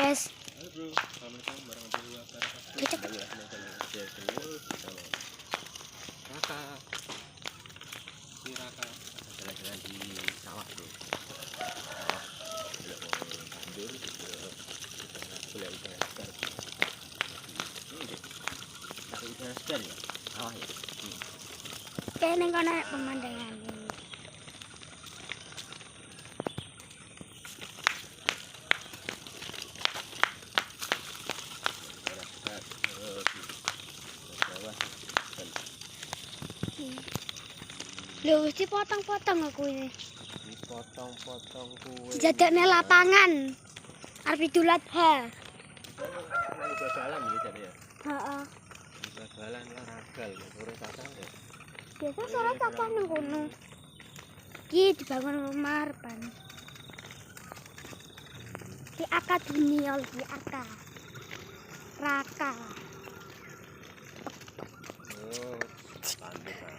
guys. Halo bro, assalamualaikum warahmatullahi wabarakatuh. Cocok. Kembali lagi sama Raka. Si Raka jalan-jalan di sawah bro. Sawah, belok mau tandur, boleh udara segar. Cari udara segar ya, sawah ya. Kayak neng kono pemandangan. Lho, wis dipotong-potong aku ini. Dipotong-potong kue. Dijadekne lapangan. Arep Idul Adha. Lagi bal-balan ya jadi ya. Heeh. Bal-balan olahraga lho, sore tatang ya. Biasa sore tatang nang kono. Ki dibangun rumah harapan. Ki akademi di Arka. Raka. Oh, tandur kan.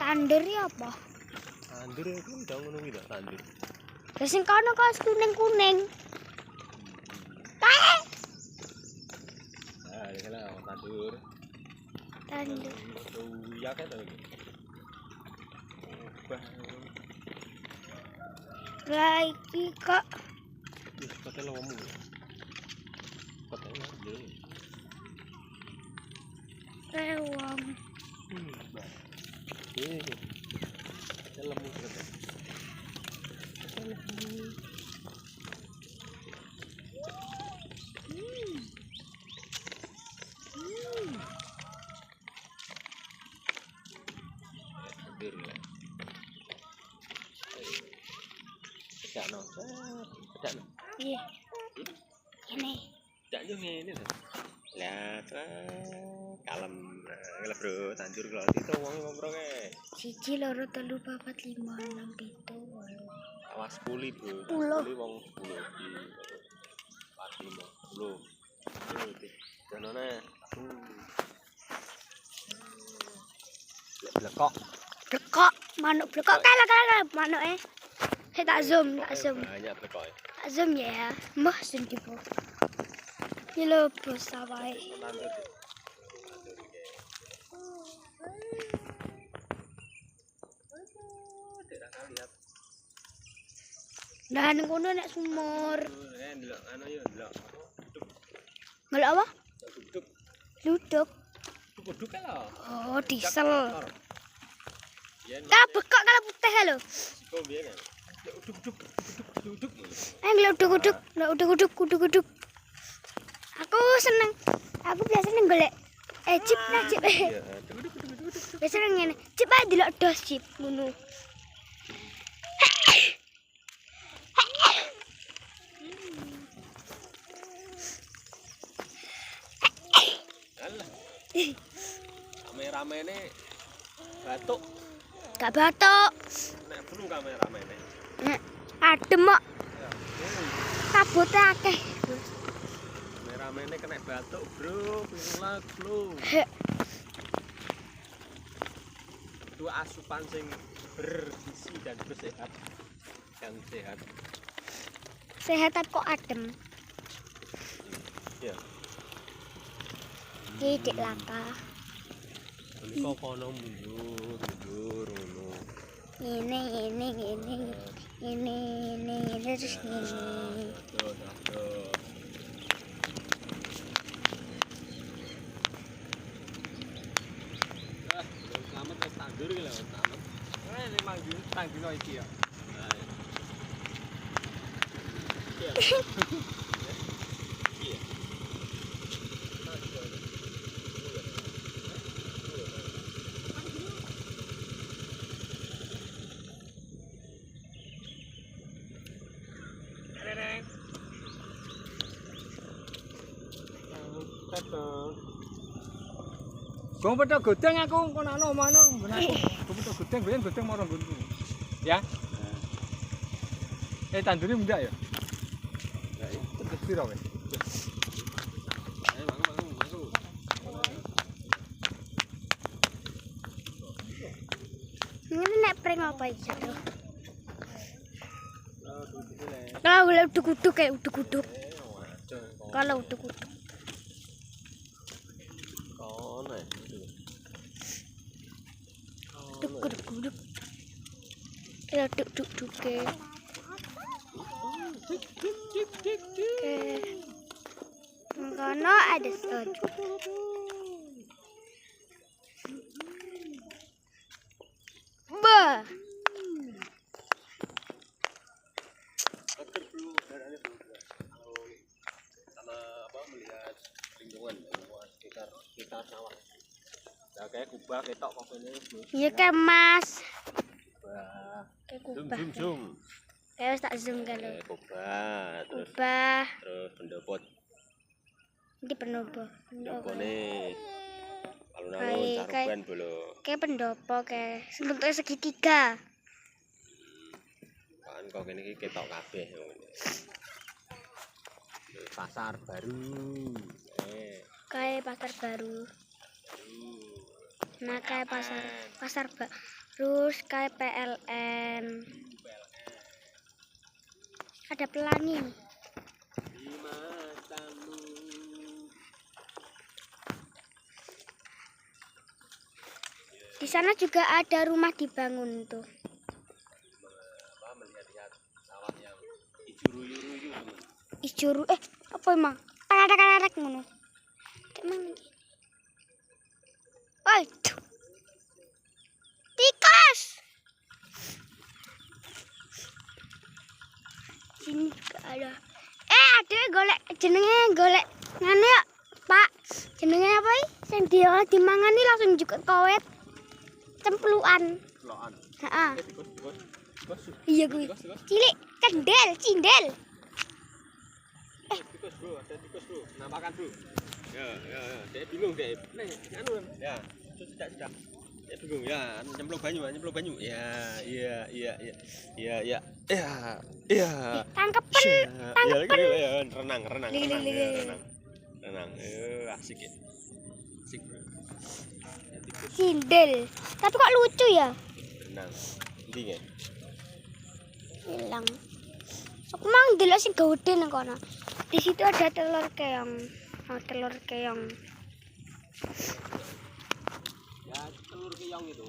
Tandur ya apa? Tandur itu udah ngono kuwi lho, tandur. Lah sing kono kok kuning-kuning. Kae. Ah, iki lah tandur. Tandur. Ya kan to iki. Obah. Lah iki kok Wis kote lomu. Kote lho. rewang. Bah. Lemu kote. Tandur lah. Pedakno. Pedakno. Iya. Ini. Dak yo ngene lho. Lah, kalem. Lah bro, tandur kok itu wong ngompro kae. 1, 2, 3, 4, 5, 6, 7, 8. Awas kuli, Bro. Puluh. Kuli wong 10 di pagi 10. Iki janane. Blekok. Blekok, manuk blekok kalah manuke. Saya tak zoom. Banyak blekok. Tak zoom ya. Mbah zoom ibu. Ini lho bos sawahe. Tandur. Nah, ning kono nek sumur. Ndelok anu yo, ndelok. Ngelok apa? Duduk. Luduk. Duduk lho. Oh, diesel. Yen Kalau bekok kalau putih lho. siko biyen kan. Duduk. Uduk. Aku seneng. Aku biasanya golek jeep nah jeep. Iya, Biasanya ngene. Jeep ae delok dos jeep ngono. Alah. Kamera-kamene batuk. Gak batuk. Nek flu kamera-kamene. Nek adem kok. Kabute akeh. Kamera-kamene kena batuk, Bro. Pilih flu. Itu asupan sing bergizi dan bersehat. Yang sehat. Sehat kok adem. Iya. Iki dik laka. Menika kono mundur ngono. Ini terus ini. Aduh. Selamat wis tandur iki lho, selamat. Memang tang dino iki ya. Iya. Gong petok godeng aku kono ana omahno nggon aku. Gong petok godeng ben godeng marang nggonku. Ya. Tanduri mundak ya? Ya iki Cepet piro weh? ayo mangu. Ini nek prank apa iki? Kalau boleh uduk-uduk kayak uduk-uduk. Kalau uduk-uduk. Kono. Uduk-uduk. Kalau uduk-uduk kayak. Kono ada soju. Bah. Seger bro, udaranya bro. Kalau sama apa melihat lingkungan sekitar sawah. Nah, kayak kubah ketok kok ini. Iya kayak mas. Kubah. Kayak Zoom kubah. zoom zoom. Kayak tak zoom kalau. Kubah terus Kubah. pendopot. Ini pendopo. Pendopo nih. Kayak- Alun-alun Caruban bolo. Kayak pendopo kayak bentuknya segitiga. Kan kok ini ketok kabeh ngene. Pasar baru. Kayak pasar baru. Nah kayak pasar baru kayak PLN. Ada pelangi. Di sana juga ada rumah dibangun tuh. Apa melihat-lihat sawah yang hijau ruyu-ruyu. Ijuru apa emang? Karak-karak ngono. Emang. Oi. Tikus. Sini juga ada. Ada golek jenenge golek ngene ya, Pak. Jenenge apa iki? Sing dia dimangani langsung juga kowet. Cempluan. Loan. Heeh. Tikus. Iya kuwi. Cilik, cindel. Tikus bro, ada tikus bro. Nampakan bro. Ya. Dia bingung deh. Nih, anu. Ya, sudah. Dia bingung ya, nyemplung banyu. Ya. Tangkepen. Ya, renang. Renang. Asik ya. Asik bro. Ya, tikus Cindel. Tapi kok lucu ya? renang. Ndi Hilang. Aku mang delok sing gede nang kono. Di situ ada telur keong. Telur keong. Ya, telur keong itu.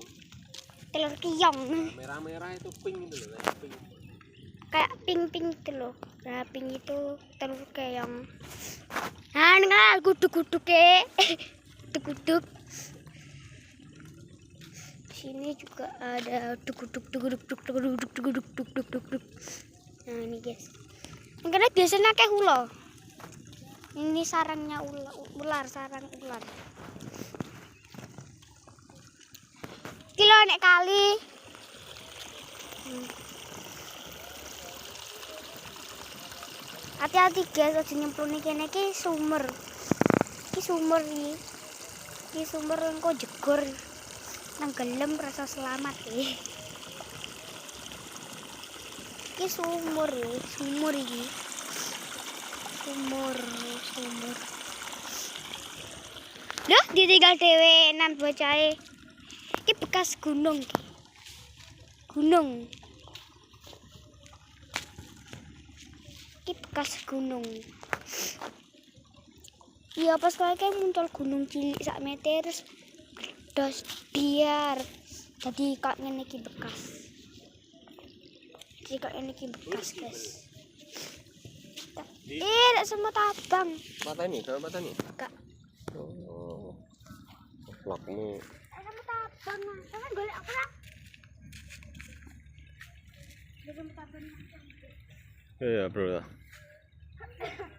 Telur keong. Merah-merah itu pink itu loh, kayak pink. Kayak pink itu loh. Nah, pink itu telur keong. Nah, nengah guduk-guduk ke. Guduk-guduk. Sini juga ada duk. Nah, ini guys. Karena biasanya kayak ular. Ini sarangnya ular, sarang ular. Kilo nek kali. Hati-hati guys, aja nyemplung kene iki sumur. Iki sumur iki. Iki sumur engko jegur. Nang gelem rasa selamat Iki sumur iki. Sumur. Loh, ditinggal dhewe nan bocahe. Iki bekas gunung iki. Gunung. Iki bekas gunung. Iya pas kayak muncul gunung cilik sak meter terus dos biar jadi kok ngene iki bekas. Jadi kok ini iki bekas, guys. Nek semut abang. Mata ini, kalau mata ini. Kak. Oh. Vlog ini. Semut abang. Jangan golek apa lah. Semut abang. Iya, bro.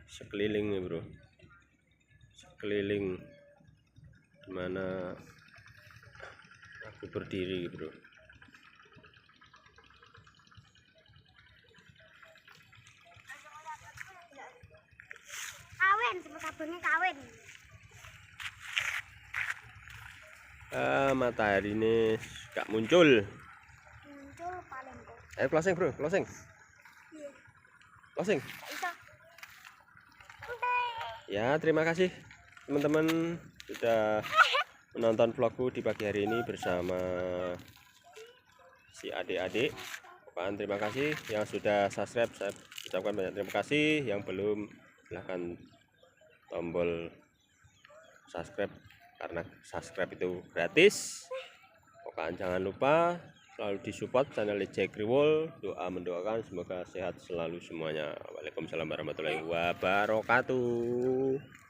Sekeliling nih, bro. Sekeliling dimana aku berdiri, bro. Kawin, semut abangnya kawin. Matahari ini gak muncul. Muncul paling kok. Ayo closing, bro. Closing. Iya. Closing. Gak bisa. Ya, terima kasih teman-teman sudah menonton vlogku di pagi hari ini bersama si adik-adik. ucapkan terima kasih. Yang sudah subscribe saya ucapkan banyak terima kasih. Yang belum silahkan tombol subscribe karena subscribe itu gratis. Pokoknya jangan lupa selalu disupport channel Jack Riwol. Doa mendoakan semoga sehat selalu semuanya. Waalaikumsalam warahmatullahi wabarakatuh.